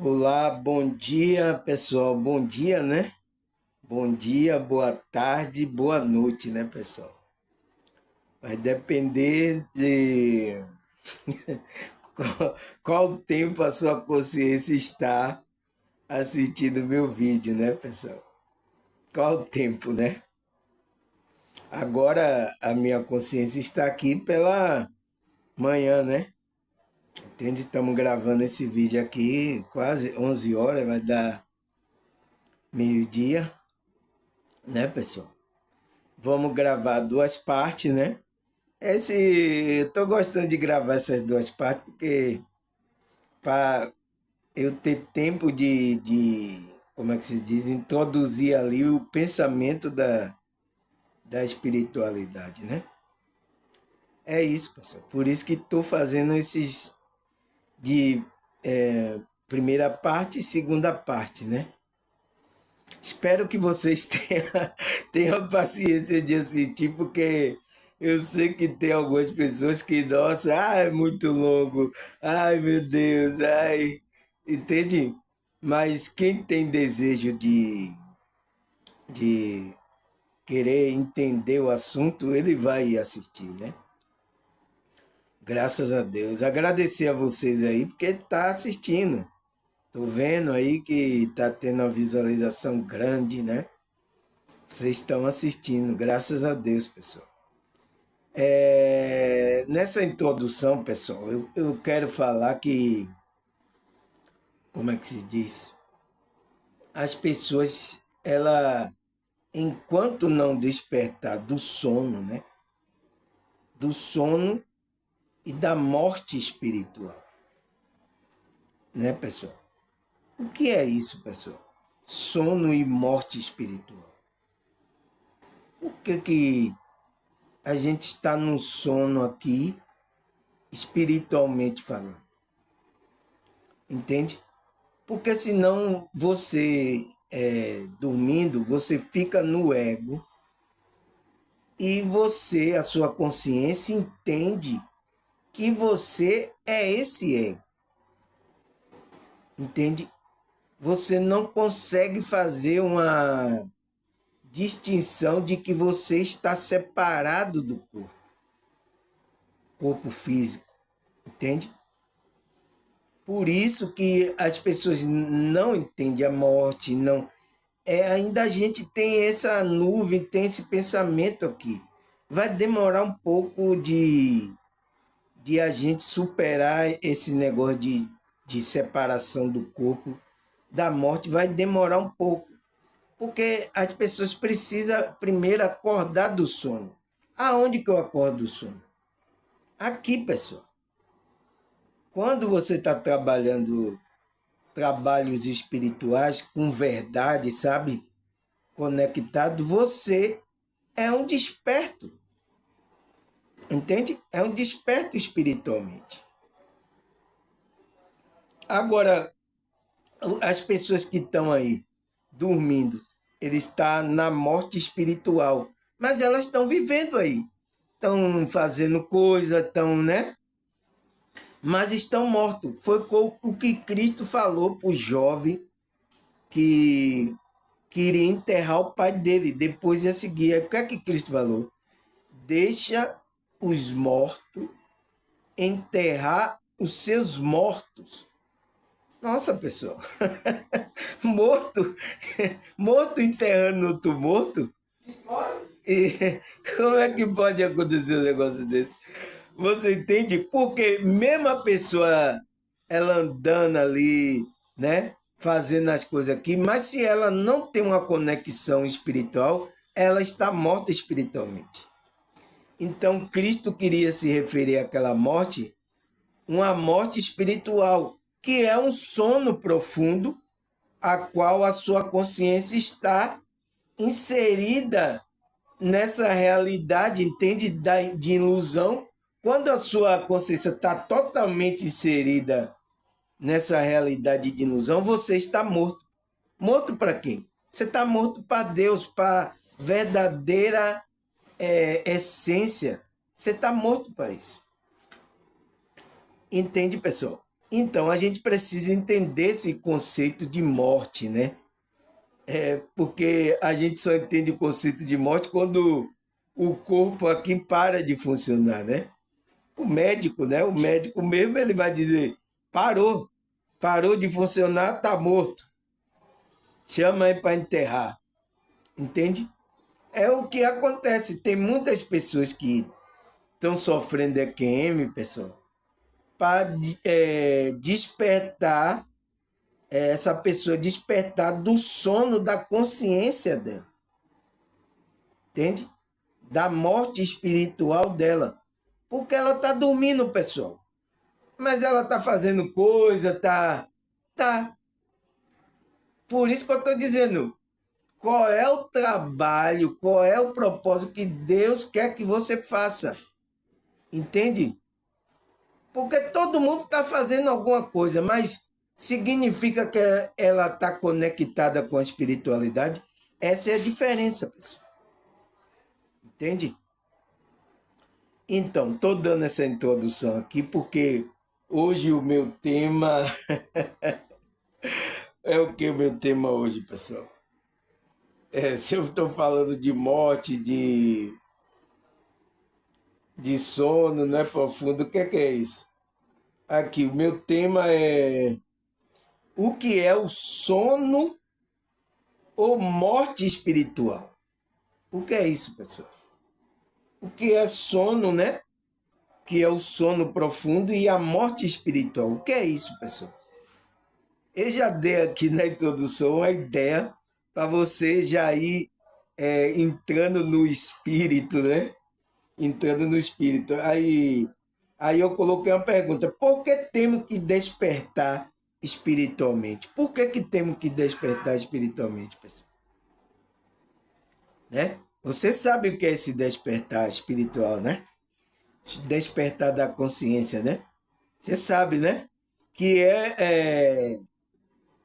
Olá, bom dia, pessoal. Bom dia, né? Bom dia, boa tarde, boa noite, né, pessoal? Vai depender de qual tempo a sua consciência está assistindo meu vídeo, né, pessoal? Qual o tempo, né? Agora a minha consciência está aqui pela manhã, né? Entende? Estamos gravando esse vídeo aqui quase 11 horas, vai dar meio-dia, né, pessoal? Vamos gravar duas partes, né? Eu tô gostando de gravar essas duas partes porque para eu ter tempo como é que se diz, introduzir ali o pensamento da espiritualidade, né? É isso, pessoal. Por isso que estou fazendo esses de primeira parte e segunda parte, né? Espero que vocês tenham paciência de assistir, porque eu sei que tem algumas pessoas que, nossa, é muito longo, ai meu Deus, ai, entende? Mas quem tem desejo de querer entender o assunto, ele vai assistir, né? Graças a Deus. Agradecer a vocês aí, porque tá assistindo. Tô vendo aí que tá tendo uma visualização grande, né? Vocês estão assistindo, graças a Deus, pessoal. Nessa introdução, pessoal, eu quero falar que, como é que se diz? As pessoas, enquanto não despertar do sono, né? Do sono e da morte espiritual, né, pessoal? O que é isso, pessoal? Sono e morte espiritual. Por que a gente está no sono aqui, espiritualmente falando? Entende? Porque senão você, dormindo, você fica no ego e você, a sua consciência, entende que você é esse ego. Entende? Você não consegue fazer uma distinção de que você está separado do corpo físico. Entende? Por isso que as pessoas não entendem a morte, não. Ainda a gente tem essa nuvem, tem esse pensamento aqui. Vai demorar um pouco de a gente superar esse negócio de separação do corpo da morte, vai demorar um pouco. Porque as pessoas precisam primeiro acordar do sono. Aonde que eu acordo do sono? Aqui, pessoal. Quando você está trabalhando trabalhos espirituais com verdade, sabe? Conectado, você é um desperto, entende? É um desperto espiritualmente. Agora, as pessoas que estão aí dormindo, eles estão na morte espiritual, mas elas estão vivendo aí, estão fazendo coisa, estão, né? Mas estão mortos. Foi o que Cristo falou para o jovem que queria enterrar o pai dele, depois ia seguir. O que é que Cristo falou? Deixa os mortos enterrar os seus mortos. Nossa, pessoal, morto, morto enterrando outro morto? E como é que pode acontecer um negócio desse? Você entende? Porque mesmo a pessoa, ela andando ali, né, fazendo as coisas aqui, mas se ela não tem uma conexão espiritual, ela está morta espiritualmente. Então, Cristo queria se referir àquela morte, uma morte espiritual, que é um sono profundo, a qual a sua consciência está inserida nessa realidade, entende? De ilusão. Quando a sua consciência está totalmente inserida nessa realidade de ilusão, você está morto. Morto para quem? Você está morto para Deus, para verdadeira essência. Você está morto para isso. Entende, pessoal? Então, a gente precisa entender esse conceito de morte, né? Porque a gente só entende o conceito de morte quando o corpo aqui para de funcionar, né? O médico, né? O médico mesmo, ele vai dizer, parou de funcionar, tá morto. Chama aí para enterrar, entende? É o que acontece. Tem muitas pessoas que estão sofrendo EQM, pessoal, para despertar, essa pessoa despertar do sono da consciência dela, entende? Da morte espiritual dela. Porque ela está dormindo, pessoal. Mas ela está fazendo coisa, tá. Por isso que eu estou dizendo, qual é o trabalho, qual é o propósito que Deus quer que você faça. Entende? Porque todo mundo está fazendo alguma coisa, mas significa que ela está conectada com a espiritualidade? Essa é a diferença, pessoal. Entende? Então, estou dando essa introdução aqui porque hoje o meu tema é o que o meu tema hoje, pessoal? Se eu estou falando de morte, de sono, né, profundo, o que é isso? Aqui, o meu tema é o que é o sono ou morte espiritual? O que é isso, pessoal? O que é sono, né? Que é o sono profundo e a morte espiritual. O que é isso, pessoal? Eu já dei aqui na introdução uma ideia para você já ir entrando no espírito, né? Entrando no espírito. Aí eu coloquei uma pergunta: por que temos que despertar espiritualmente? Por que temos que despertar espiritualmente, pessoal? Né? Você sabe o que é esse despertar espiritual, né? Despertar da consciência, né? Você sabe, né? Que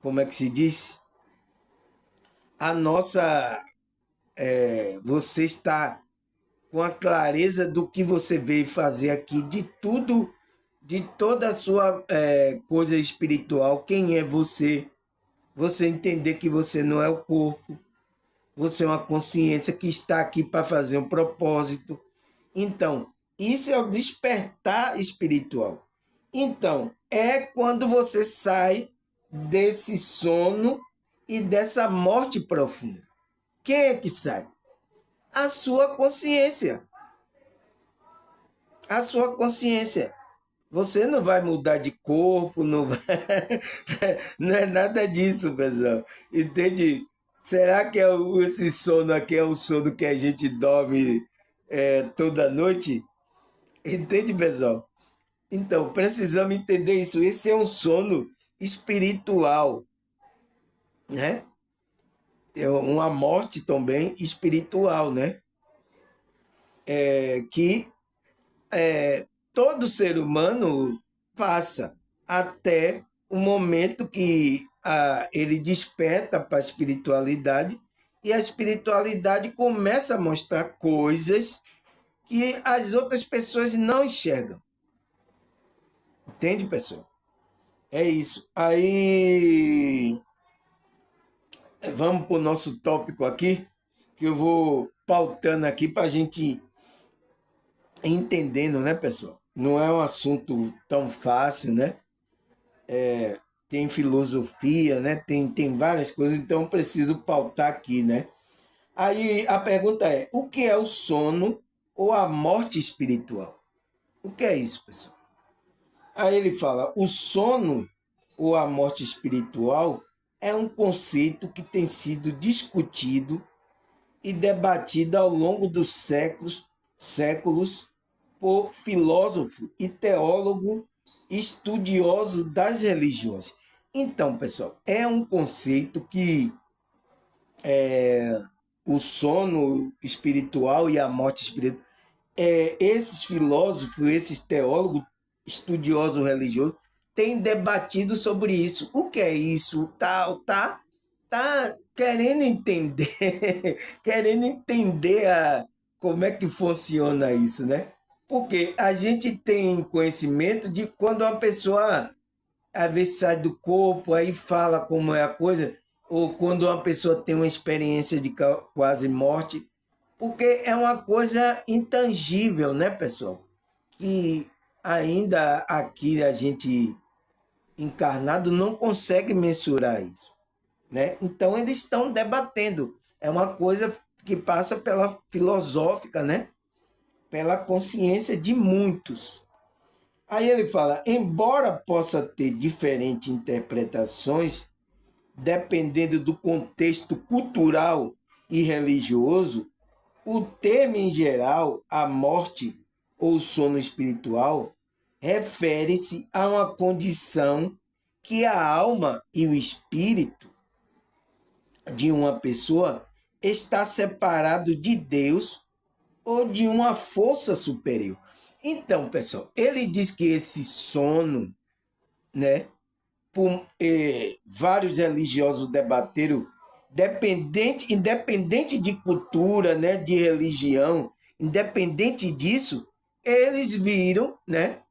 como é que se diz? A nossa. Você está com a clareza do que você veio fazer aqui, de tudo, de toda a sua coisa espiritual, quem é você. Você entender que você não é o corpo, você é uma consciência que está aqui para fazer um propósito. Então, isso é o despertar espiritual. Então, é quando você sai desse sono e dessa morte profunda. Quem é que sai? A sua consciência. A sua consciência. Você não vai mudar de corpo, não vai... não é nada disso, pessoal. Entende? Será que esse sono aqui é o sono que a gente dorme toda noite? Entende, pessoal? Então, precisamos entender isso. Esse é um sono espiritual, né? É uma morte também espiritual, né? Que todo ser humano passa até o momento que ele desperta para a espiritualidade e a espiritualidade começa a mostrar coisas que as outras pessoas não enxergam. Entende, pessoal? É isso. Aí, vamos para o nosso tópico aqui, que eu vou pautando aqui para a gente ir entendendo, né, pessoal? Não é um assunto tão fácil, né? Tem filosofia, né? Tem várias coisas, então eu preciso pautar aqui, né? Aí a pergunta é: o que é o sono ou a morte espiritual? O que é isso, pessoal? Aí ele fala: o sono ou a morte espiritual é um conceito que tem sido discutido e debatido ao longo dos séculos por filósofo e teólogo estudioso das religiões. Então, pessoal, é um conceito que o sono espiritual e a morte espiritual, esses filósofos, esses teólogos, estudiosos religiosos, têm debatido sobre isso. O que é isso? Tá querendo entender, querendo entender como é que funciona isso, né? Porque a gente tem conhecimento de quando uma pessoa às vezes sai do corpo, aí fala como é a coisa, ou quando uma pessoa tem uma experiência de quase morte, porque é uma coisa intangível, né, pessoal? Que ainda aqui a gente encarnado não consegue mensurar isso, né? Então eles estão debatendo. É uma coisa que passa pela filosófica, né? Pela consciência de muitos. Aí ele fala, embora possa ter diferentes interpretações, dependendo do contexto cultural e religioso, o termo em geral, a morte ou sono espiritual, refere-se a uma condição que a alma e o espírito de uma pessoa está separado de Deus ou de uma força superior. Então, pessoal, ele diz que esse sono, né, vários religiosos debateram, independente de cultura, né, de religião, independente disso, eles viram, né,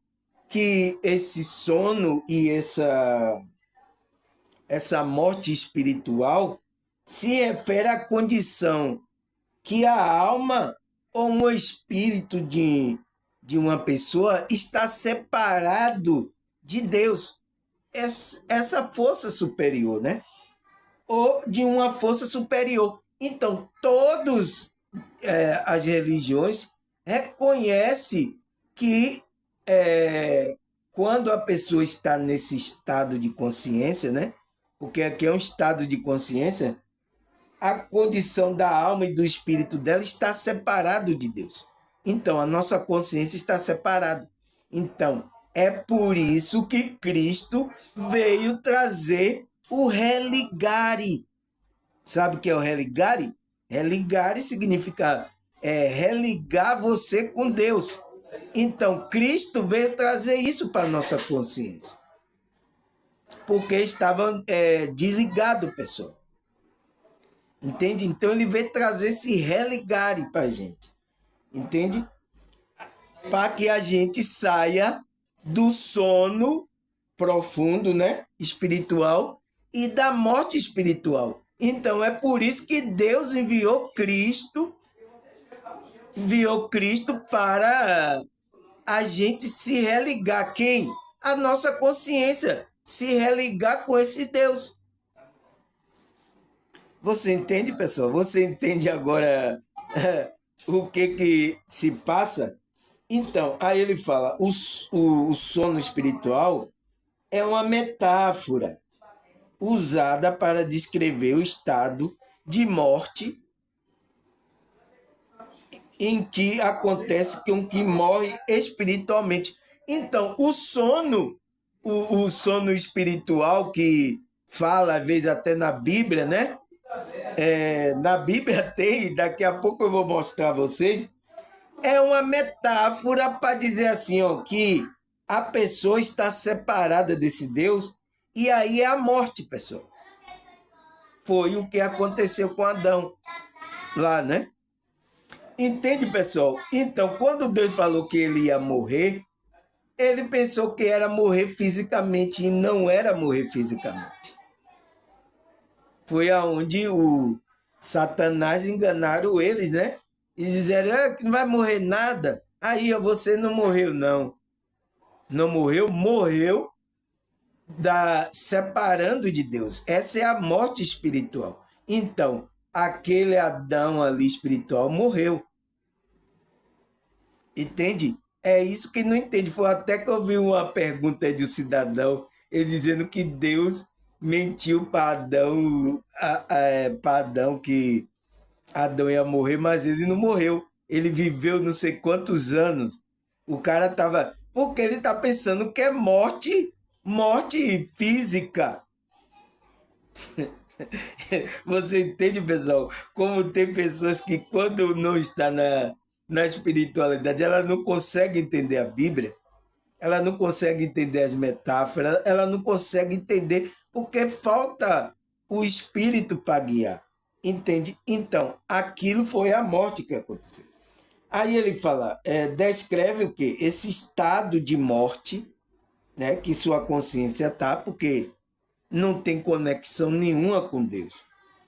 que esse sono e essa morte espiritual se refere à condição que a alma ou o espírito de uma pessoa está separado de Deus, essa força superior, né? Ou de uma força superior. Então, todas as religiões reconhecem que quando a pessoa está nesse estado de consciência, né? Porque aqui é um estado de consciência, a condição da alma e do espírito dela está separado de Deus. Então, a nossa consciência está separada. Então, é por isso que Cristo veio trazer o religare. Sabe o que é o religare? Religare significa religar você com Deus. Então, Cristo veio trazer isso para a nossa consciência. Porque estava desligado, pessoal. Entende? Então ele veio trazer esse religare para a gente. Entende? Para que a gente saia do sono profundo, né? Espiritual e da morte espiritual. Então é por isso que Deus enviou Cristo para a gente se religar. Quem? A nossa consciência. Se religar com esse Deus. Você entende, pessoal? Você entende agora o que se passa? Então, aí ele fala, o sono espiritual é uma metáfora usada para descrever o estado de morte em que acontece com que morre espiritualmente. Então, o sono espiritual que fala, às vezes até na Bíblia, né? Na Bíblia tem, daqui a pouco eu vou mostrar a vocês, é uma metáfora para dizer assim, ó, que a pessoa está separada desse Deus e aí é a morte, pessoal. Foi o que aconteceu com Adão lá, né? Entende, pessoal? Então, quando Deus falou que ele ia morrer, ele pensou que era morrer fisicamente e não era morrer fisicamente. Foi aonde o Satanás enganaram eles, né? E disseram que não vai morrer nada. Aí você não morreu, não. Não morreu? Morreu separando de Deus. Essa é a morte espiritual. Então, aquele Adão ali espiritual morreu. Entende? É isso que não entende. Foi até que eu vi uma pergunta de um cidadão, ele dizendo que Deus mentiu para Adão que Adão ia morrer, mas ele não morreu. Ele viveu não sei quantos anos. O cara tava. Porque ele tá pensando que é morte física. Você entende, pessoal? Como tem pessoas que, quando não está na espiritualidade, ela não consegue entender a Bíblia, ela não consegue entender as metáforas, ela não consegue entender porque falta o espírito para guiar. Entende? Então, aquilo foi a morte que aconteceu. Aí ele fala, descreve o quê? Esse estado de morte né? Que sua consciência está, porque não tem conexão nenhuma com Deus.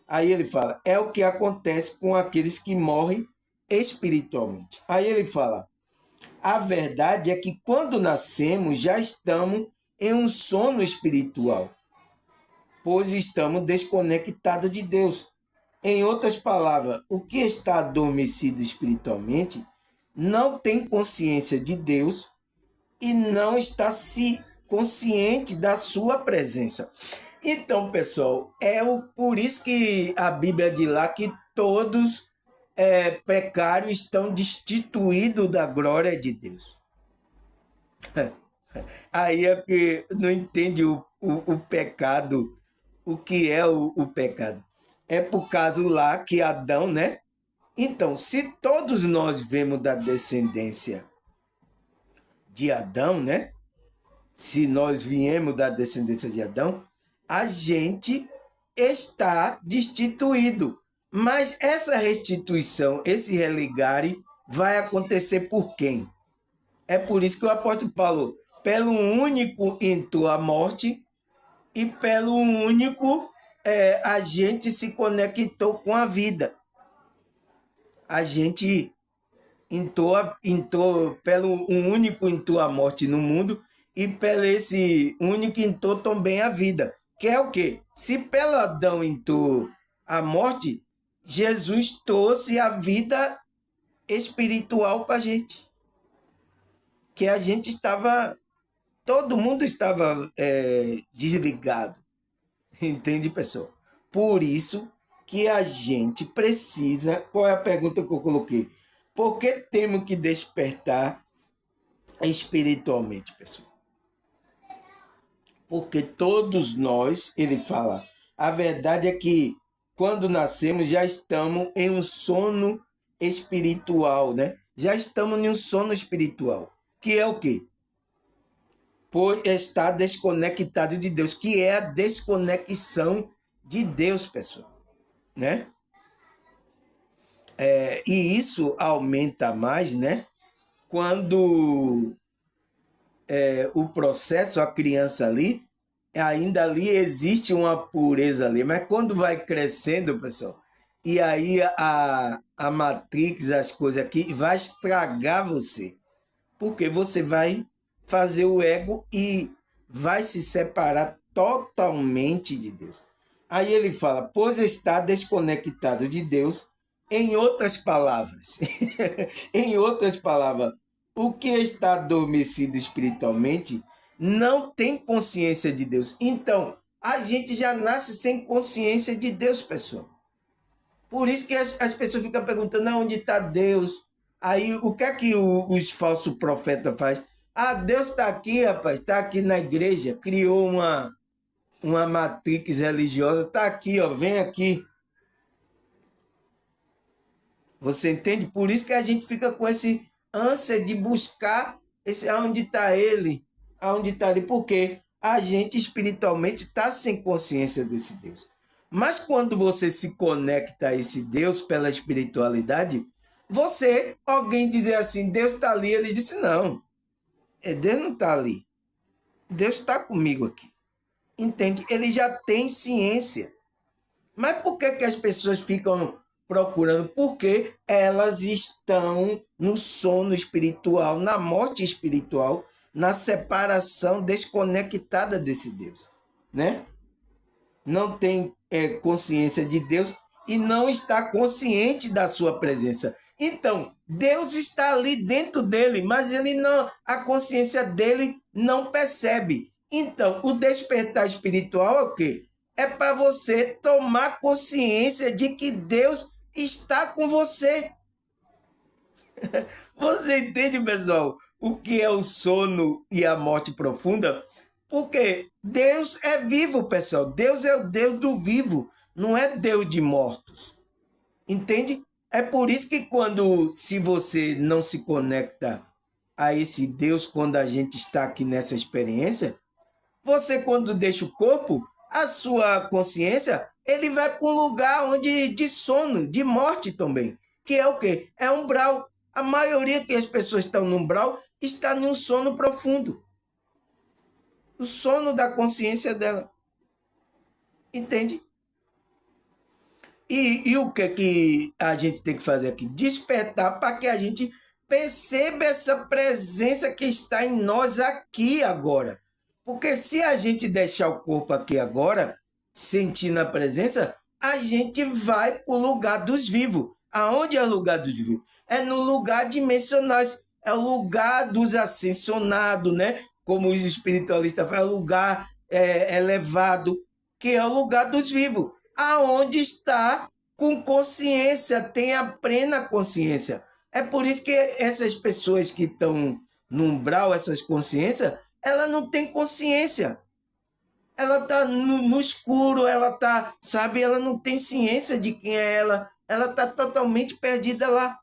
Aí ele fala, é o que acontece com aqueles que morrem espiritualmente. Aí ele fala, a verdade é que quando nascemos já estamos em um sono espiritual, pois estamos desconectados de Deus. Em outras palavras, o que está adormecido espiritualmente não tem consciência de Deus e não está se consciente da sua presença. Então, pessoal, por isso que a Bíblia diz lá que todos pecaram estão destituídos da glória de Deus. Aí é que não entende o pecado, o que é o pecado. É por causa lá que Adão, né? Então, se todos nós vemos da descendência de Adão, né? Se nós viemos da descendência de Adão, a gente está destituído. Mas essa restituição, esse religare, vai acontecer por quem? É por isso que o apóstolo Paulo, pelo único entrou a morte e pelo único a gente se conectou com a vida. A gente entrou pelo um único entrou a morte no mundo e pelo esse único entrou também a vida. Que é o quê? Se pelo Adão entrou a morte, Jesus trouxe a vida espiritual para a gente. Que a gente estava, todo mundo estava desligado. Entende, pessoal? Por isso que a gente precisa. Qual é a pergunta que eu coloquei? Por que temos que despertar espiritualmente, pessoal? Porque todos nós, ele fala, a verdade é que quando nascemos já estamos em um sono espiritual, né? Já estamos em um sono espiritual, que é o quê? Por estar desconectado de Deus, que é a desconexão de Deus, pessoal, né? E isso aumenta mais, né? Quando o processo, a criança ali, ainda ali existe uma pureza ali, mas quando vai crescendo, pessoal, e aí a Matrix, as coisas aqui, vai estragar você, porque você vai fazer o ego e vai se separar totalmente de Deus. Aí ele fala, pois está desconectado de Deus, em outras palavras, em outras palavras, o que está adormecido espiritualmente não tem consciência de Deus. Então, a gente já nasce sem consciência de Deus, pessoal. Por isso que as pessoas ficam perguntando onde está Deus. Aí, o que é que os falsos profetas fazem? Ah, Deus está aqui, rapaz, está aqui na igreja, criou uma matrix religiosa, está aqui, ó, vem aqui. Você entende? Por isso que a gente fica com esse ânsia de buscar esse aonde está ele, aonde está ele, porque a gente espiritualmente está sem consciência desse Deus. Mas quando você se conecta a esse Deus pela espiritualidade, alguém dizer assim, Deus está ali, ele disse, não, Deus não está ali, Deus está comigo aqui. Entende? Ele já tem ciência. Mas por que as pessoas ficam procurando? Porque elas estão no sono espiritual, na morte espiritual, na separação desconectada desse Deus, né? Não tem consciência de Deus e não está consciente da sua presença. Então, Deus está ali dentro dele, mas ele não, a consciência dele não percebe. Então, o despertar espiritual é o quê? É para você tomar consciência de que Deus está com você. Você entende, pessoal, o que é o sono e a morte profunda? Porque Deus é vivo, pessoal. Deus é o Deus do vivo, não é Deus de mortos. Entende? É por isso que se você não se conecta a esse Deus quando a gente está aqui nessa experiência, você quando deixa o corpo, a sua consciência, ele vai para um lugar onde de sono, de morte também, que é o quê? É umbral. A maioria que as pessoas estão no umbral está num sono profundo. o sono da consciência dela. Entende? E o que a gente tem que fazer aqui? Despertar para que a gente perceba essa presença que está em nós aqui agora. Porque se a gente deixar o corpo aqui agora, sentindo a presença, a gente vai para o lugar dos vivos. Aonde é o lugar dos vivos? É no lugar dimensionais. É o lugar dos ascensionados, né? Como os espiritualistas falam, é o lugar elevado, que é o lugar dos vivos. Aonde está com consciência, tem a plena consciência. É por isso que essas pessoas que estão no umbral, essas consciências, ela não tem consciência. Ela está no escuro, ela está, sabe, ela não tem ciência de quem é ela está totalmente perdida lá.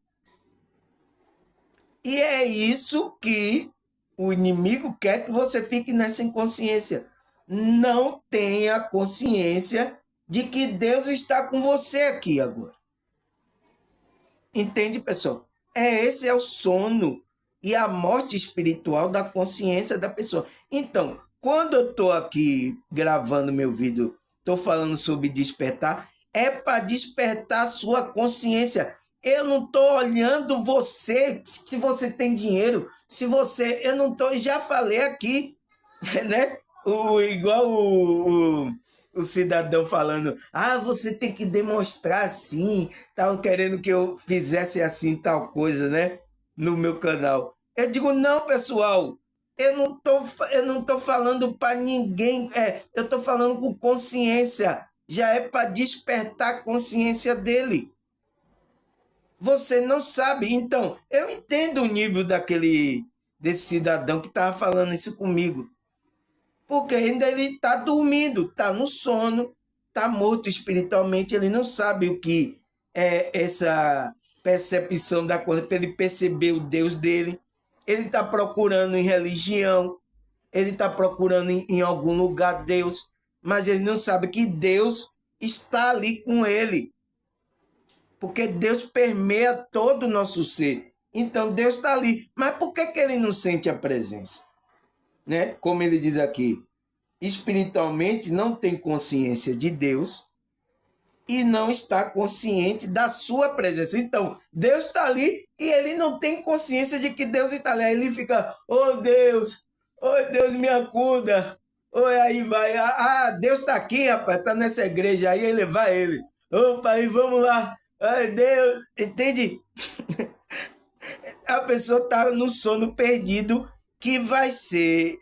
E é isso que o inimigo quer que você fique nessa inconsciência. Não tenha consciência de que Deus está com você aqui agora. Entende, pessoal? Esse é o sono e a morte espiritual da consciência da pessoa. Então, quando eu estou aqui gravando meu vídeo, estou falando sobre despertar, é para despertar a sua consciência. Eu não estou olhando você, se você tem dinheiro, se você... Eu não estou... Já falei aqui, né? Igual o cidadão falando, você tem que demonstrar assim, tal, querendo que eu fizesse assim tal coisa, né? No meu canal. Eu digo, não, pessoal, eu não tô falando para ninguém, eu tô falando com consciência, já é para despertar a consciência dele. Você não sabe, então, eu entendo o nível desse cidadão que estava falando isso comigo. Porque ainda ele está dormindo, está no sono, está morto espiritualmente, ele não sabe o que é essa percepção da coisa, para ele perceber o Deus dele. Ele está procurando em religião, ele está procurando em algum lugar Deus, mas ele não sabe que Deus está ali com ele. Porque Deus permeia todo o nosso ser. Então Deus está ali. Mas por que ele não sente a presença? Né? Como ele diz aqui, espiritualmente não tem consciência de Deus e não está consciente da sua presença. Então, Deus está ali e ele não tem consciência de que Deus está ali. Aí ele fica, oh Deus, me acuda. Aí vai, Deus está aqui, rapaz, está nessa igreja. Aí ele vai, opa, aí vamos lá. Ai, Deus, entende? A pessoa está no sono perdido que vai ser...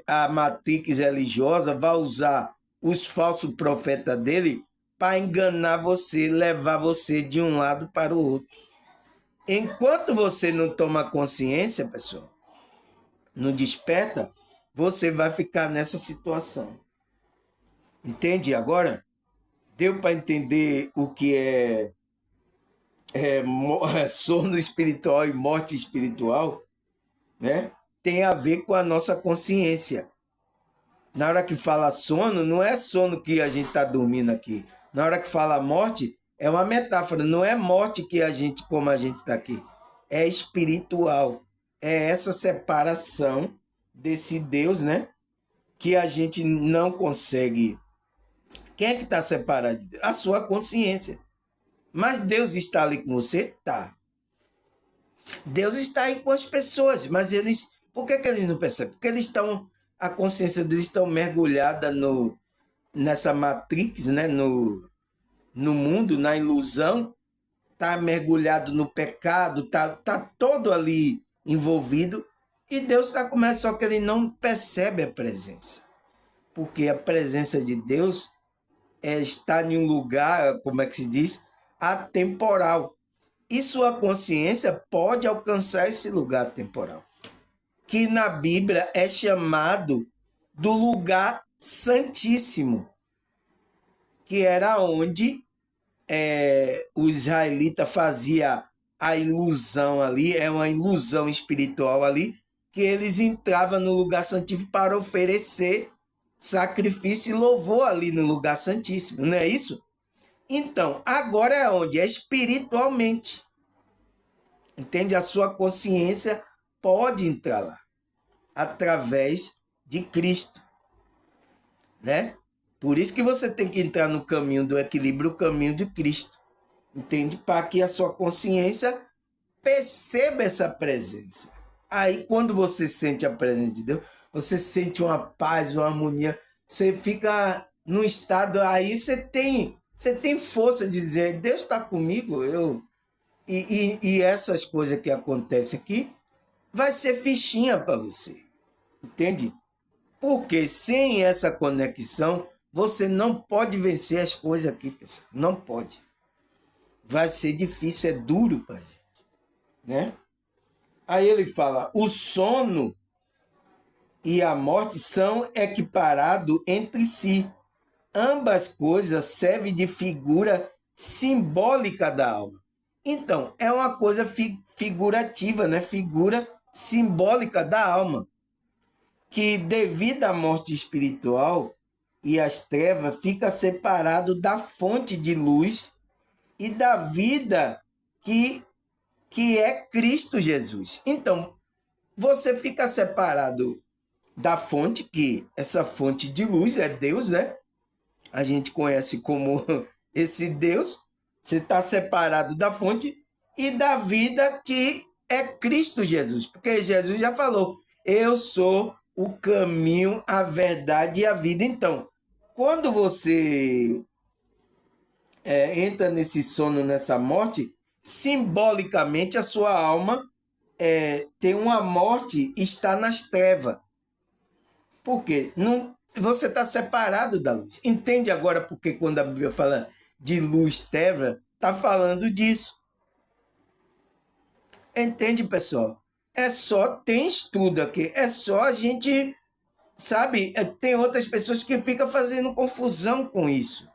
a matrix religiosa vai usar os falsos profetas dele para enganar você, levar você de um lado para o outro. Enquanto você não toma consciência, pessoal, não desperta, você vai ficar nessa situação. Entende agora? Deu para entender o que é sono espiritual e morte espiritual, né? Tem a ver com a nossa consciência. Na hora que fala sono, não é sono que a gente está dormindo aqui. Na hora que fala morte, é uma metáfora. Não é morte que a gente, como a gente está aqui. É espiritual. É essa separação desse Deus, né? Que a gente não consegue. Quem é que está separado? A sua consciência. Mas Deus está ali com você? Tá. Deus está aí com as pessoas, mas eles... Por que eles não percebem? Porque eles estão... A consciência deles está mergulhada nessa matrix, né? No mundo, na ilusão, está mergulhado no pecado, tá todo ali envolvido, e Deus está com ela, só que ele não percebe a presença. Porque a presença de Deus está em um lugar, como é que se diz? Atemporal. E sua consciência pode alcançar esse lugar temporal, que na Bíblia é chamado do lugar santíssimo, que era onde o israelita fazia a ilusão ali, é uma ilusão espiritual ali, que eles entravam no lugar santíssimo para oferecer sacrifício e louvor ali no lugar santíssimo, não é isso? Então, agora é onde? É espiritualmente. Entende? A sua consciência pode entrar lá. através de Cristo, né? Por isso que você tem que entrar no caminho do equilíbrio, o caminho de Cristo, entende? Para que a sua consciência perceba essa presença. Aí, quando você sente a presença de Deus, você sente uma paz, uma harmonia, você fica num estado, aí você tem força de dizer, Deus está comigo, e essas coisas que acontecem aqui, vai ser fichinha para você, entende? Porque sem essa conexão, você não pode vencer as coisas aqui, pessoal. Não pode. Vai ser difícil, é duro para a gente, né? Aí ele fala, o sono e a morte são equiparados entre si. Ambas coisas servem de figura simbólica da alma. Então, é uma coisa figurativa, né? Figura simbólica da alma, que devido à morte espiritual e às trevas, fica separado da fonte de luz e da vida que é Cristo Jesus. Então, você fica separado da fonte, que essa fonte de luz é Deus, né? A gente conhece como esse Deus. Você está separado da fonte e da vida que é Cristo Jesus. Porque Jesus já falou, eu sou o caminho, a verdade e a vida. Então, quando você entra nesse sono, nessa morte, simbolicamente a sua alma tem uma morte, está nas trevas. Por quê? Não, você está separado da luz. Entende agora porque quando a Bíblia fala de luz, treva, está falando disso. Entende, pessoal? É só, tem estudo aqui, é só a gente, sabe, tem outras pessoas que ficam fazendo confusão com isso.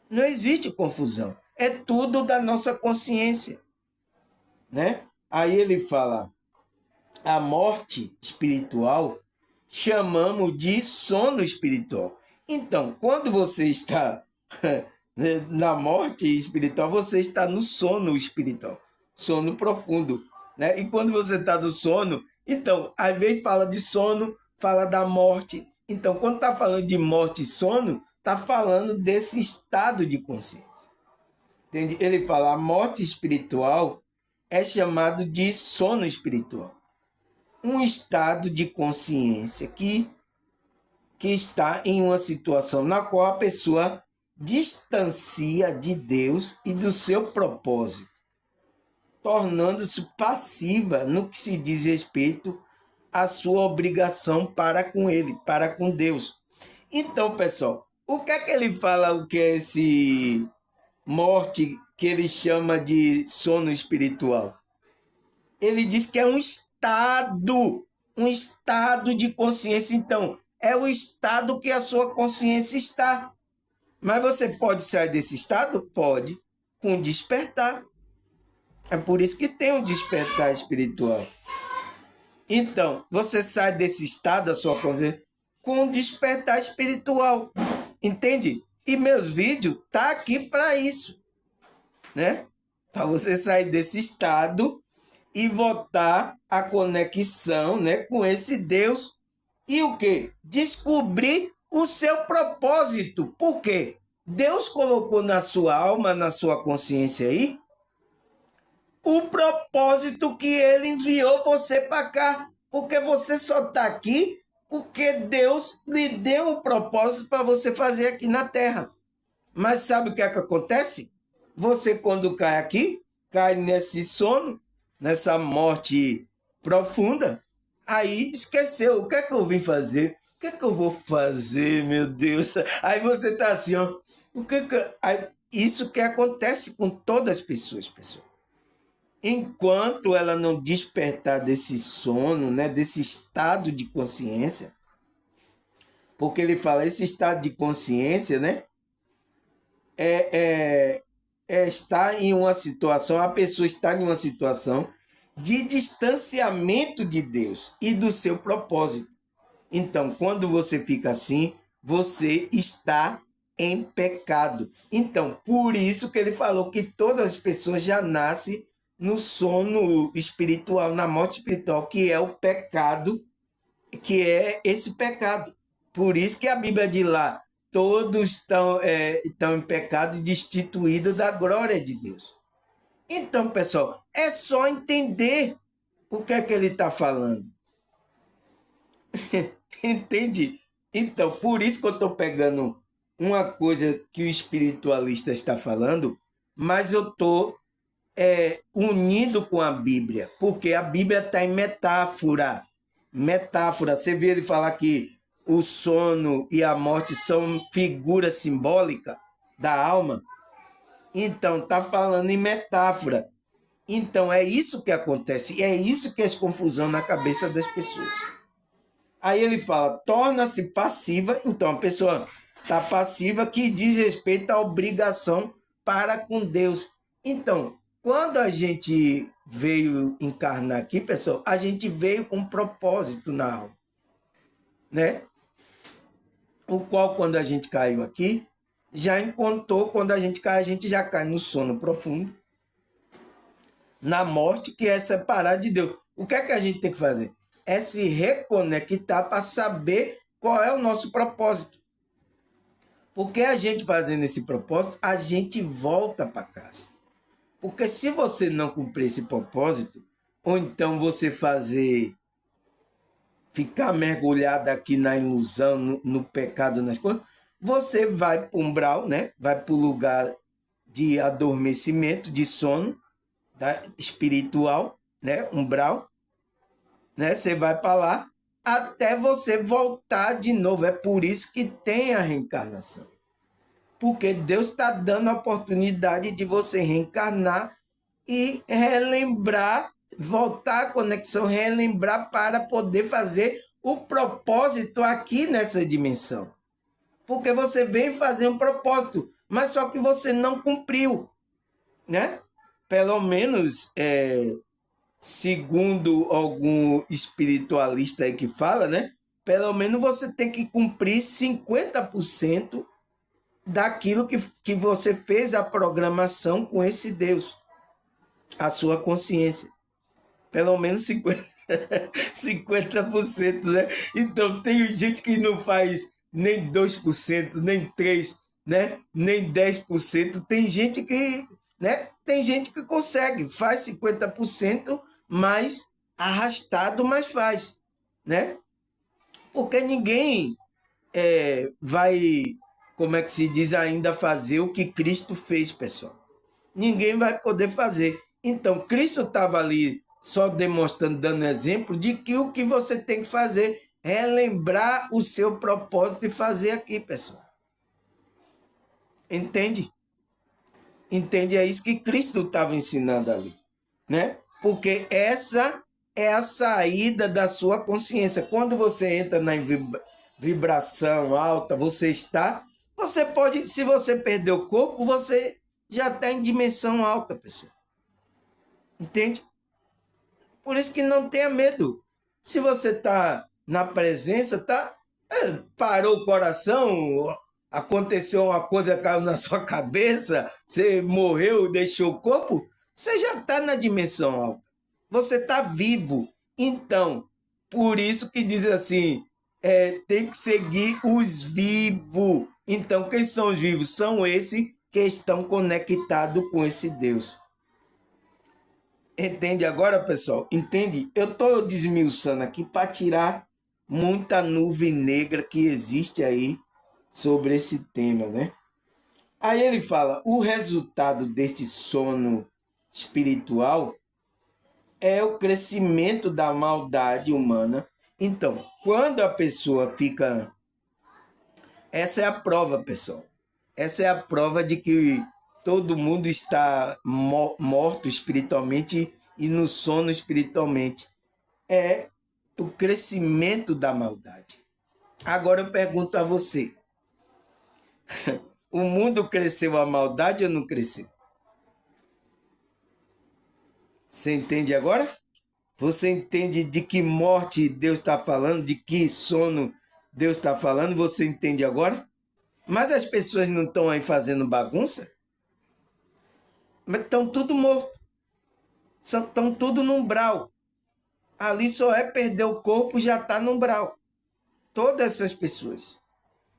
Não existe confusão. É tudo da nossa consciência, né? Aí ele fala, a morte espiritual chamamos de sono espiritual. Então, quando você está na morte espiritual, você está no sono espiritual, sono profundo, né? E quando você está no sono, então, às vezes fala de sono, fala da morte. Então, quando está falando de morte e sono, está falando desse estado de consciência. Entende? Ele fala, a morte espiritual é chamado de sono espiritual. Um estado de consciência que está em uma situação na qual a pessoa distancia de Deus e do seu propósito, tornando-se passiva no que se diz respeito à sua obrigação para com ele, para com Deus. Então, pessoal, o que é que ele fala, o que é esse morte que ele chama de sono espiritual? Ele diz que é um estado de consciência. Então, é o estado que a sua consciência está. Mas você pode sair desse estado? Pode, com despertar. É por isso que tem um despertar espiritual. Então, você sai desse estado da sua consciência com um despertar espiritual. Entende? E meus vídeos tá aqui para isso, né? Para você sair desse estado e voltar à conexão, né, com esse Deus. E o quê? Descobrir o seu propósito. Por quê? Deus colocou na sua alma, na sua consciência aí, o propósito que ele enviou você para cá. Porque você só está aqui porque Deus lhe deu um propósito para você fazer aqui na Terra. Mas sabe o que é que acontece? Você, quando cai aqui, cai nesse sono, nessa morte profunda, aí esqueceu. O que é que eu vim fazer? O que é que eu vou fazer, meu Deus? Aí você tá assim, ó. O que que... Aí, isso que acontece com todas as pessoas, pessoal. Enquanto ela não despertar desse sono, né, desse estado de consciência, porque ele fala, esse estado de consciência, né, está em uma situação, a pessoa está em uma situação de distanciamento de Deus e do seu propósito. Então, quando você fica assim, você está em pecado. Então, por isso que ele falou que todas as pessoas já nascem no sono espiritual, na morte espiritual, que é o pecado que é esse pecado. Por isso que a Bíblia diz lá, todos estão em pecado e destituídos da glória de Deus. Então, pessoal, é só entender o que é que ele está falando. Entende? Então, por isso que eu estou pegando uma coisa que o espiritualista está falando, mas eu estou unindo com a Bíblia, porque a Bíblia está em metáfora. Metáfora. Você viu ele falar que o sono e a morte são figura simbólica da alma? Então, está falando em metáfora. Então, é isso que acontece. É isso que é confusão na cabeça das pessoas. Aí ele fala, torna-se passiva. Então, a pessoa está passiva que diz respeito à obrigação para com Deus. Então, quando a gente veio encarnar aqui, pessoal, a gente veio com um propósito na alma, né? O qual, quando a gente caiu aqui, já encontrou, quando a gente cai, a gente já cai no sono profundo, na morte, que é separar de Deus. O que é que a gente tem que fazer? É se reconectar para saber qual é o nosso propósito. Porque a gente fazendo esse propósito, a gente volta para casa. Porque se você não cumprir esse propósito, ou então você ficar mergulhado aqui na ilusão, no pecado, nas coisas, você vai para um umbral, né? Vai para o lugar de adormecimento, de sono, tá? Espiritual, né? Umbral, né? Você vai para lá até você voltar de novo. É por isso que tem a reencarnação. Porque Deus está dando a oportunidade de você reencarnar e relembrar, voltar à conexão, relembrar para poder fazer o propósito aqui nessa dimensão. Porque você veio fazer um propósito, mas só que você não cumpriu, né? Pelo menos, segundo algum espiritualista aí que fala, né? Pelo menos você tem que cumprir 50% daquilo que você fez a programação com esse Deus, a sua consciência. Pelo menos 50%, né? Então, tem gente que não faz nem 2%, nem 3%, né? Nem 10%. Tem gente que, né? Tem gente que consegue, faz 50%, mais arrastado, mas faz, né? Porque ninguém vai, como é que se diz, ainda fazer o que Cristo fez, pessoal. Ninguém vai poder fazer. Então, Cristo estava ali só demonstrando, dando exemplo de que o que você tem que fazer é lembrar o seu propósito e fazer aqui, pessoal. Entende? Entende? É isso que Cristo estava ensinando ali, né? Porque essa é a saída da sua consciência. Quando você entra na vibração alta, você pode, se você perder o corpo, você já está em dimensão alta, pessoal. Entende? Por isso que não tenha medo. Se você está na presença, parou o coração, aconteceu uma coisa, caiu na sua cabeça, você morreu, deixou o corpo, você já está na dimensão alta. Você está vivo. Então, por isso que diz assim, tem que seguir os vivos. Então, quem são os vivos? São esses que estão conectados com esse Deus. Entende agora, pessoal? Entende? Eu estou desmiuçando aqui para tirar muita nuvem negra que existe aí sobre esse tema, né? Aí ele fala, o resultado deste sono espiritual é o crescimento da maldade humana. Então, quando a pessoa fica... Essa é a prova, pessoal. Essa é a prova de que todo mundo está morto espiritualmente e no sono espiritualmente. É o crescimento da maldade. Agora eu pergunto a você. O mundo cresceu a maldade ou não cresceu? Você entende agora? Você entende de que morte Deus está falando? De que sono Deus está falando? Você entende agora? Mas as pessoas não estão aí fazendo bagunça? Mas estão tudo morto. Estão tudo no umbral. Ali só é perder o corpo, já está no umbral. Todas essas pessoas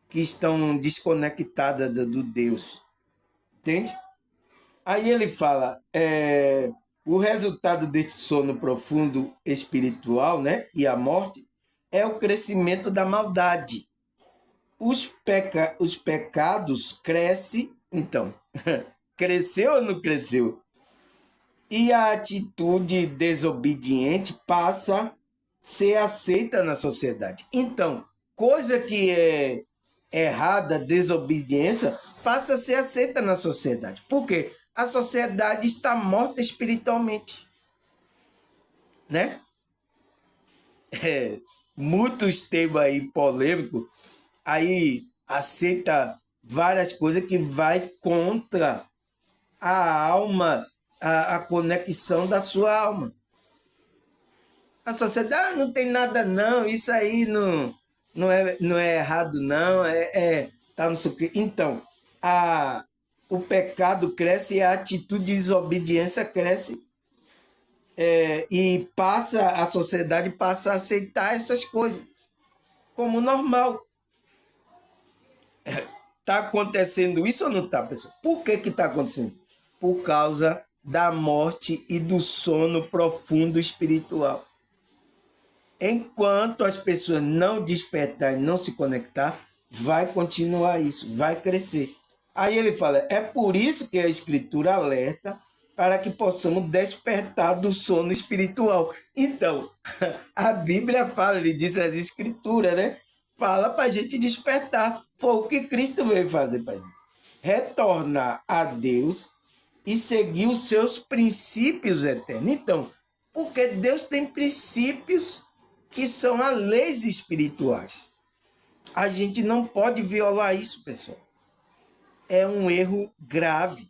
que estão desconectadas do Deus, entende? Aí ele fala, o resultado desse sono profundo espiritual, né, e a morte, é o crescimento da maldade. Os pecados crescem, então, cresceu ou não cresceu? E a atitude desobediente passa a ser aceita na sociedade. Então, coisa que é errada, desobediência, passa a ser aceita na sociedade. Por quê? A sociedade está morta espiritualmente, né? Muitos temas aí polêmicos, aí aceita várias coisas que vai contra a alma, a conexão da sua alma. A sociedade não tem nada não, isso aí não é errado não, tá no sei o quê. Então, o pecado cresce e a atitude de desobediência cresce, e a sociedade passa a aceitar essas coisas como normal. Está acontecendo isso ou não está, pessoal? Por que está acontecendo? Por causa da morte e do sono profundo espiritual. Enquanto as pessoas não despertarem, não se conectar, vai continuar isso, vai crescer. Aí ele fala, é por isso que a Escritura alerta para que possamos despertar do sono espiritual. Então, a Bíblia fala, ele diz as Escrituras, né? Fala para a gente despertar. Foi o que Cristo veio fazer para gente. Retornar a Deus e seguir os seus princípios eternos. Então, porque Deus tem princípios que são as leis espirituais. A gente não pode violar isso, pessoal. É um erro grave.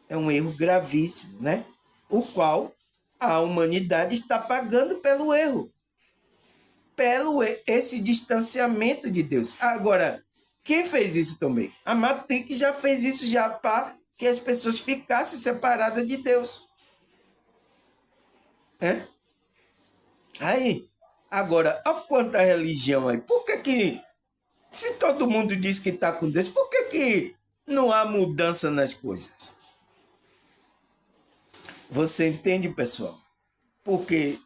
É um erro gravíssimo, né? O qual a humanidade está pagando pelo erro. Esse distanciamento de Deus. Agora, quem fez isso também? A Matrix já fez isso já para que as pessoas ficassem separadas de Deus. Aí, agora, olha quanta religião aí. Por que se todo mundo diz que está com Deus, por que não há mudança nas coisas? Você entende, pessoal? Porque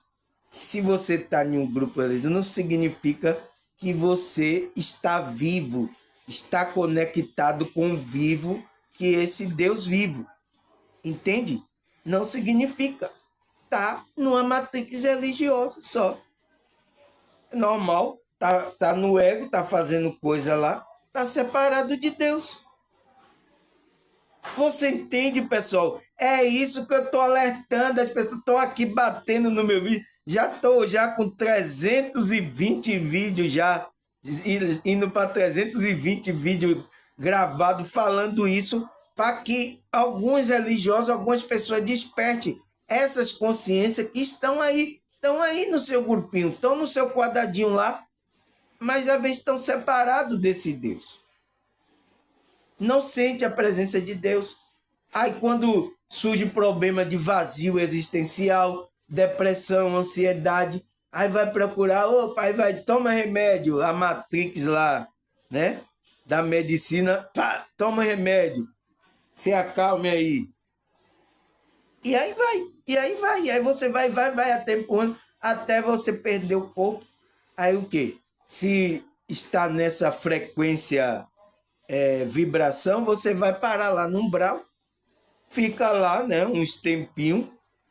se você está em um grupo religioso, não significa que você está vivo, está conectado com o vivo, que esse Deus vivo. Entende? Não significa. Está numa matrix religiosa só. É normal, tá no ego, tá fazendo coisa lá, tá separado de Deus. Você entende, pessoal? É isso que eu estou alertando. As pessoas estão aqui batendo no meu vídeo. Já estou com 320 vídeos já, indo para 320 vídeos gravados falando isso, para que alguns religiosos, algumas pessoas despertem essas consciências que estão aí no seu grupinho, estão no seu quadradinho lá, mas às vezes estão separados desse Deus. Não sente a presença de Deus. Aí quando surge problema de vazio existencial, depressão, ansiedade, aí vai procurar, opa, aí vai, toma remédio, a Matrix lá, né? Da medicina, pá, toma remédio, se acalme aí. E aí vai, e aí você vai até você perder o corpo. Aí o quê? Se está nessa frequência vibração, você vai parar lá no umbral, fica lá, né, uns tempinhos,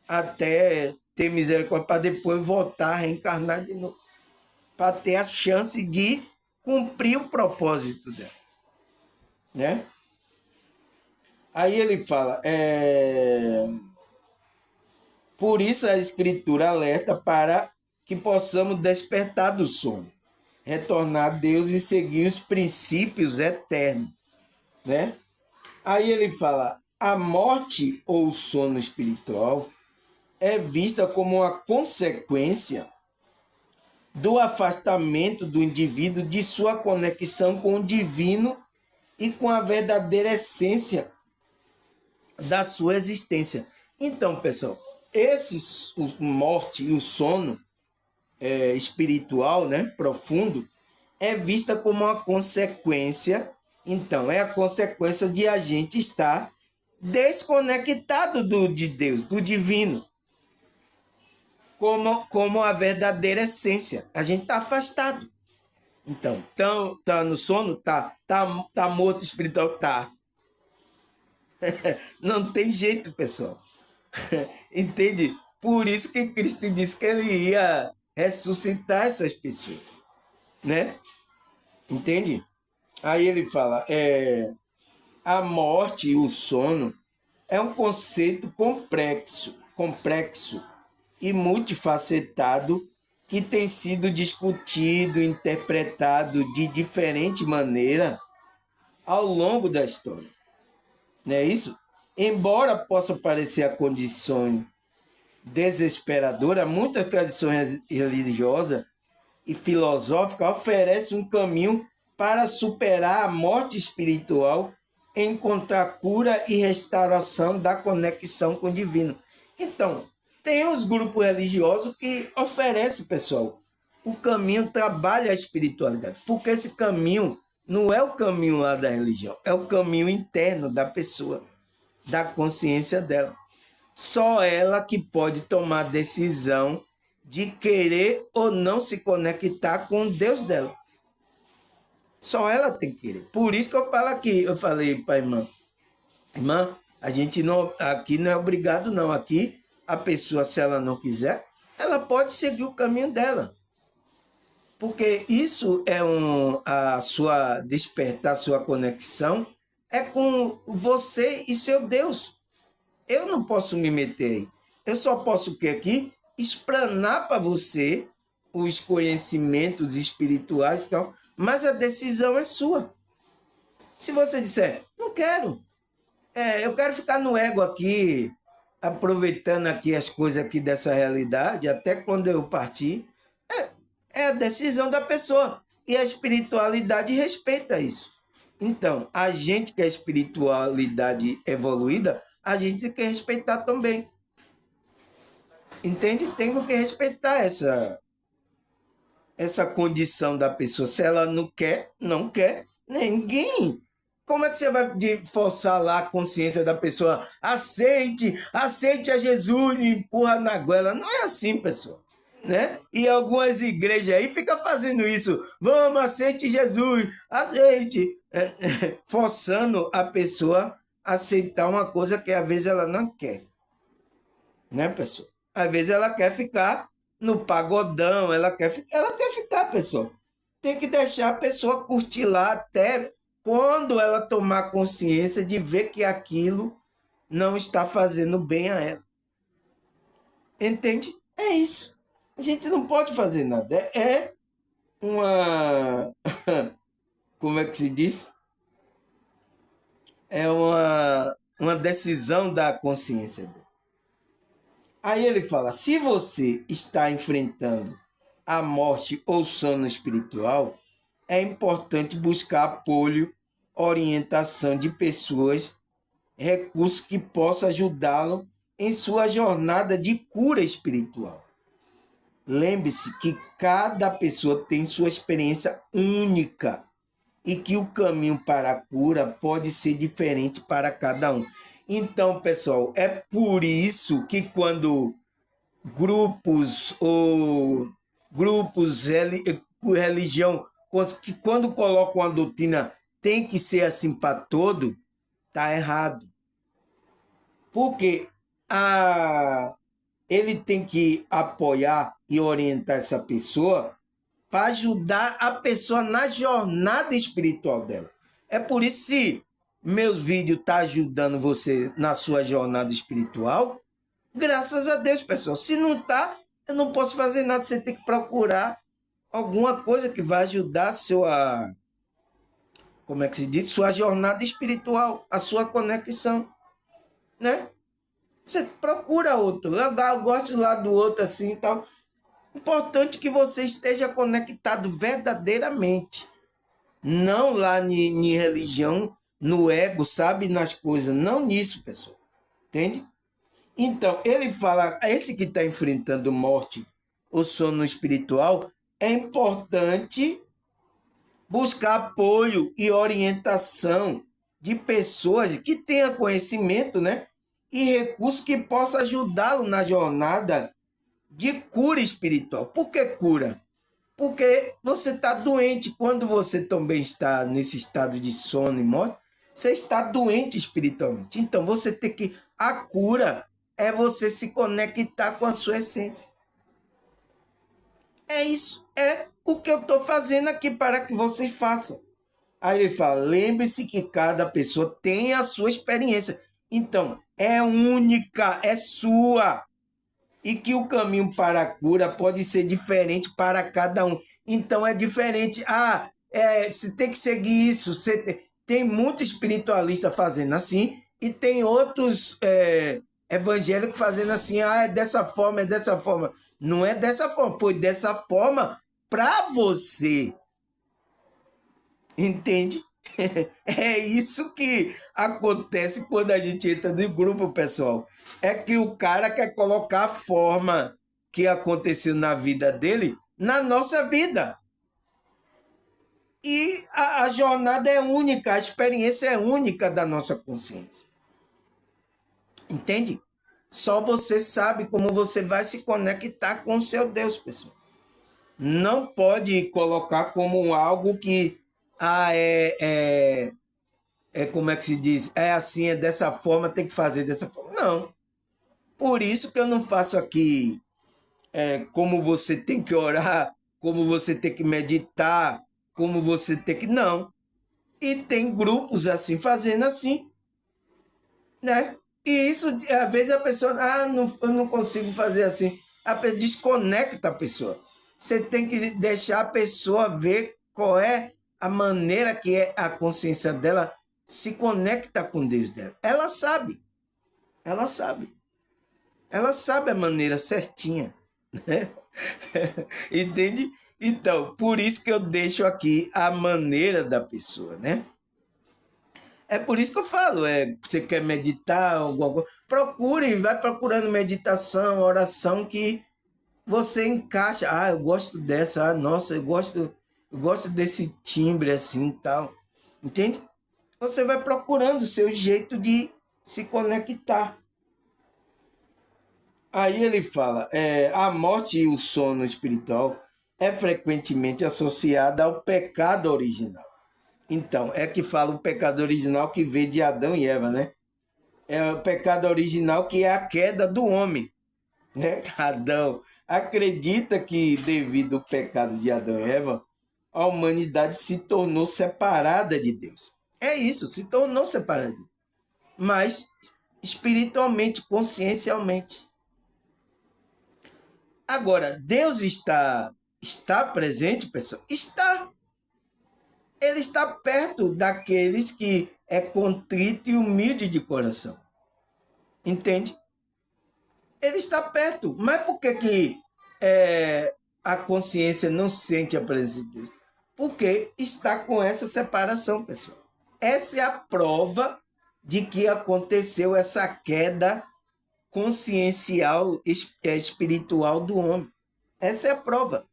até ter misericórdia, para depois voltar a reencarnar de novo, para ter a chance de cumprir o propósito dela, né? Aí ele fala, por isso a Escritura alerta para que possamos despertar do sono, retornar a Deus e seguir os princípios eternos, né? Aí ele fala, a morte ou o sono espiritual é vista como uma consequência do afastamento do indivíduo de sua conexão com o divino e com a verdadeira essência da sua existência. Então, pessoal, morte e o sono espiritual, né, profundo, é vista como uma consequência. Então, é a consequência de a gente estar desconectado de Deus, do divino, como a verdadeira essência. A gente está afastado. Então, tá no sono? Tá morto espiritual? Tá. Não tem jeito, pessoal. Entende? Por isso que Cristo disse que ele ia ressuscitar essas pessoas, né? Entende? Aí ele fala, a morte e o sono é um conceito complexo e multifacetado que tem sido discutido, interpretado de diferente maneira ao longo da história. Não é isso? Embora possa parecer a condição desesperadora, muitas tradições religiosas e filosóficas oferecem um caminho para superar a morte espiritual, encontrar cura e restauração da conexão com o divino. Então, tem os grupos religiosos que oferecem, pessoal, o caminho, trabalha a espiritualidade, porque esse caminho não é o caminho lá da religião, é o caminho interno da pessoa, da consciência dela. Só ela que pode tomar a decisão de querer ou não se conectar com o Deus dela. Só ela tem que querer. Por isso que eu falo aqui, eu falei para a irmã, a gente não, aqui não é obrigado não, aqui a pessoa, se ela não quiser, ela pode seguir o caminho dela. Porque isso é a sua despertar, a sua conexão, é com você e seu Deus. Eu não posso me meter aí. Eu só posso que aqui explanar para você os conhecimentos espirituais e tal, mas a decisão é sua. Se você disser, não quero, eu quero ficar no ego aqui, aproveitando aqui as coisas aqui dessa realidade, até quando eu partir, é a decisão da pessoa. E a espiritualidade respeita isso. Então, a gente que é espiritualidade evoluída, a gente tem que respeitar também. Entende? Tem que respeitar essa condição da pessoa. Se ela não quer, não quer. Ninguém. Como é que você vai forçar lá a consciência da pessoa? Aceite a Jesus e empurra na goela. Não é assim, pessoal. Né? E algumas igrejas aí ficam fazendo isso. Vamos, aceite Jesus, aceite. Forçando a pessoa a aceitar uma coisa que às vezes ela não quer. Né, pessoal? Às vezes ela quer ficar no pagodão, ela quer ficar, pessoal. Tem que deixar a pessoa curtir lá até quando ela tomar consciência de ver que aquilo não está fazendo bem a ela. Entende? É isso. A gente não pode fazer nada. É uma... Como é que se diz? É uma decisão da consciência dele. Aí ele fala, se você está enfrentando a morte ou sono espiritual, é importante buscar apoio, orientação de pessoas, recursos que possam ajudá-lo em sua jornada de cura espiritual. Lembre-se que cada pessoa tem sua experiência única e que o caminho para a cura pode ser diferente para cada um. Então, pessoal, é por isso que quando religião, que quando colocam a doutrina tem que ser assim para todo, tá errado. Porque ele tem que apoiar e orientar essa pessoa para ajudar a pessoa na jornada espiritual dela. É por isso que se meus vídeos estão ajudando você na sua jornada espiritual, graças a Deus, pessoal. Se não está, eu não posso fazer nada. Você tem que procurar alguma coisa que vai ajudar a sua, como é que se diz? Sua jornada espiritual, a sua conexão, né? Você procura outro. Eu gosto lá do outro assim e tal. Importante que você esteja conectado verdadeiramente. Não lá em religião, no ego, sabe? Nas coisas. Não nisso, pessoal. Entende? Então, ele fala, esse que está enfrentando morte o sono espiritual, é importante buscar apoio e orientação de pessoas que tenham conhecimento, né? E recursos que possam ajudá-lo na jornada de cura espiritual. Por que cura? Porque você está doente. Quando você também está nesse estado de sono e morte, você está doente espiritualmente. Então você tem que. A cura é você se conectar com a sua essência. É isso. É o que eu estou fazendo aqui para que vocês façam. Aí ele fala: lembre-se que cada pessoa tem a sua experiência. Então, é única, é sua. E que o caminho para a cura pode ser diferente para cada um. Então, é diferente. Você tem que seguir isso. Tem muito espiritualista fazendo assim, e tem outros evangélicos fazendo assim. É dessa forma, é dessa forma. Não é dessa forma, foi dessa forma para você. Entende? É isso que acontece quando a gente entra no grupo, pessoal. É que o cara quer colocar a forma que aconteceu na vida dele na nossa vida. E a jornada é única, a experiência é única da nossa consciência. Entende? Só você sabe como você vai se conectar com o seu Deus, pessoal. Não pode colocar como algo que como é que se diz? É assim, é dessa forma, tem que fazer dessa forma. Não. Por isso que eu não faço aqui como você tem que orar, como você tem que meditar, como você tem que. Não. E tem grupos assim, fazendo assim, né? E isso, às vezes a pessoa, não, eu não consigo fazer assim. A pessoa desconecta a pessoa. Você tem que deixar a pessoa ver qual é a maneira que é a consciência dela se conecta com Deus dela. Ela sabe. Ela sabe. Ela sabe a maneira certinha. Né? Entende? Então, por isso que eu deixo aqui a maneira da pessoa, né? É por isso que eu falo, você quer meditar, alguma coisa, procure, vai procurando meditação, oração que você encaixa. Eu gosto dessa, nossa, eu gosto desse timbre assim e tal. Entende? Você vai procurando o seu jeito de se conectar. Aí ele fala, a morte e o sono espiritual é frequentemente associada ao pecado original. Então, é que fala o pecado original que veio de Adão e Eva, né? É o pecado original que é a queda do homem, né? Adão acredita que devido ao pecado de Adão e Eva, a humanidade se tornou separada de Deus. É isso, se tornou separada de Deus. Mas espiritualmente, consciencialmente. Agora, Deus está presente, pessoal? Está. Ele está perto daqueles que é contrito e humilde de coração. Entende? Ele está perto. Mas por que a consciência não sente a presença de Deus? Porque está com essa separação, pessoal. Essa é a prova de que aconteceu essa queda consciencial, espiritual do homem. Essa é a prova.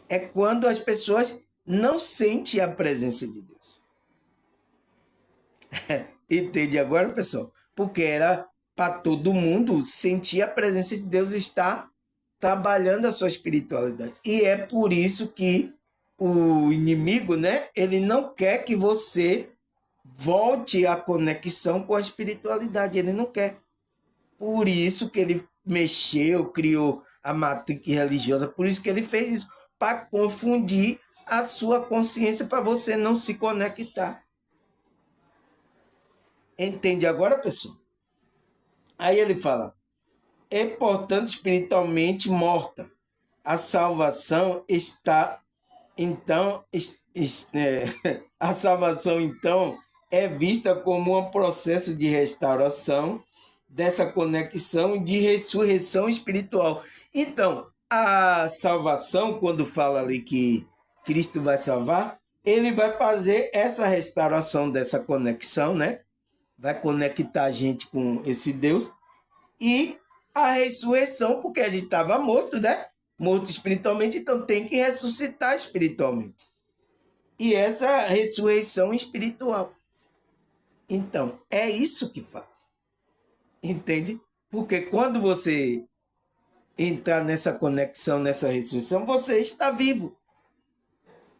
É quando as pessoas não sentem a presença de Deus. Entende agora, pessoal? Porque era para todo mundo sentir a presença de Deus, estar trabalhando a sua espiritualidade. E é por isso que o inimigo, né? Ele não quer que você volte à conexão com a espiritualidade. Ele não quer. Por isso que ele mexeu, criou a matriz religiosa. Por isso que ele fez isso. Para confundir a sua consciência, para você não se conectar. Entende agora, pessoal? Aí ele fala, é portanto espiritualmente morta. A salvação está, então, a salvação, então, é vista como um processo de restauração dessa conexão e de ressurreição espiritual. Então, a salvação, quando fala ali que Cristo vai salvar, ele vai fazer essa restauração dessa conexão, né? Vai conectar a gente com esse Deus. E a ressurreição, porque a gente estava morto, né? morto espiritualmente, então tem que ressuscitar espiritualmente. E essa ressurreição espiritual. Então, é isso que faz. Entende? Porque quando você entrar nessa conexão, nessa ressurreição, você está vivo.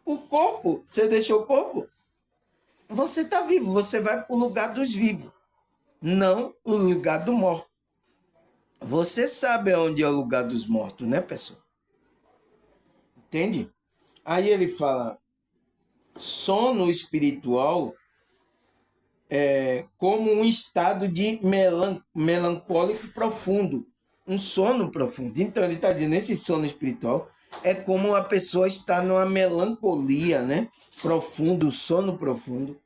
O corpo, você deixou o corpo, você está vivo, você vai para o lugar dos vivos, não o lugar do morto. Você sabe onde é o lugar dos mortos, né, pessoal? Entende? Aí ele fala, sono espiritual é como um estado de melancólico profundo, um sono profundo. Então ele está dizendo, esse sono espiritual é como a pessoa está numa melancolia, né? Profundo, sono profundo.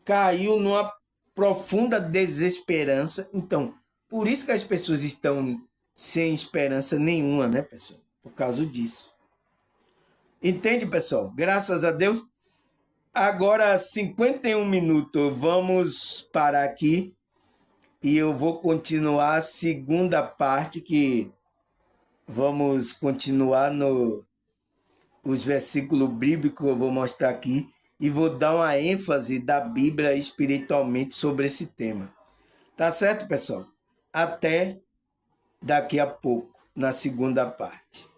Caiu numa profunda desesperança. Então, por isso que as pessoas estão sem esperança nenhuma, né, pessoal? Por causa disso. Entende, pessoal? Graças a Deus. Agora, 51 minutos. Vamos parar aqui e eu vou continuar a segunda parte, que vamos continuar no os versículos bíblicos, eu vou mostrar aqui e vou dar uma ênfase da Bíblia espiritualmente sobre esse tema. Tá certo, pessoal? Até daqui a pouco, na segunda parte.